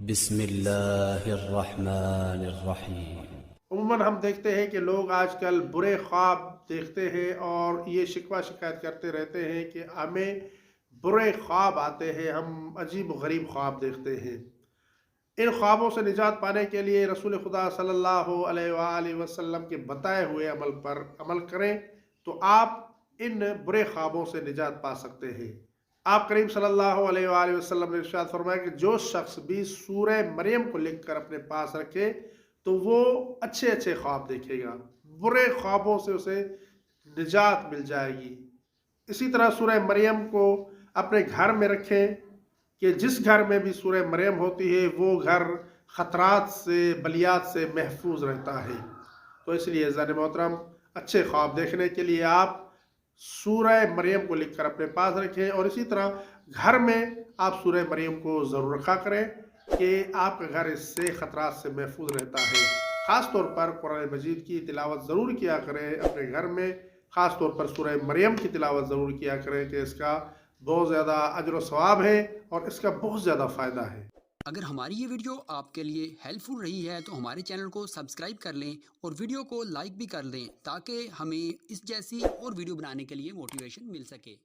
بسم اللہ الرحمن الرحیم۔ عموماً ہم دیکھتے ہیں کہ لوگ آج کل برے خواب دیکھتے ہیں اور یہ شکوہ شکایت کرتے رہتے ہیں کہ ہمیں برے خواب آتے ہیں، ہم عجیب و غریب خواب دیکھتے ہیں۔ ان خوابوں سے نجات پانے کے لیے رسول خدا صلی اللہ علیہ وآلہ وسلم کے بتائے ہوئے عمل پر عمل کریں تو آپ ان برے خوابوں سے نجات پا سکتے ہیں۔ آپ کریم صلی اللہ علیہ وآلہ وسلم نے ارشاد فرمایا کہ جو شخص بھی سورہ مریم کو لکھ کر اپنے پاس رکھے تو وہ اچھے اچھے خواب دیکھے گا، برے خوابوں سے اسے نجات مل جائے گی۔ اسی طرح سورہ مریم کو اپنے گھر میں رکھیں کہ جس گھر میں بھی سورہ مریم ہوتی ہے وہ گھر خطرات سے بلیات سے محفوظ رہتا ہے۔ تو اس لیے عزیزان محترم، اچھے خواب دیکھنے کے لیے آپ سورہ مریم کو لکھ کر اپنے پاس رکھیں، اور اسی طرح گھر میں آپ سورہ مریم کو ضرور رکھا کریں کہ آپ کا گھر اس سے خطرات سے محفوظ رہتا ہے۔ خاص طور پر قرآن مجید کی تلاوت ضرور کیا کریں اپنے گھر میں، خاص طور پر سورہ مریم کی تلاوت ضرور کیا کریں کہ اس کا بہت زیادہ اجر و ثواب ہے اور اس کا بہت زیادہ فائدہ ہے۔ اگر ہماری یہ ویڈیو آپ کے لیے ہیلپ فل رہی ہے تو ہمارے چینل کو سبسکرائب کر لیں اور ویڈیو کو لائک بھی کر دیں تاکہ ہمیں اس جیسی اور ویڈیو بنانے کے لیے موٹیویشن مل سکے۔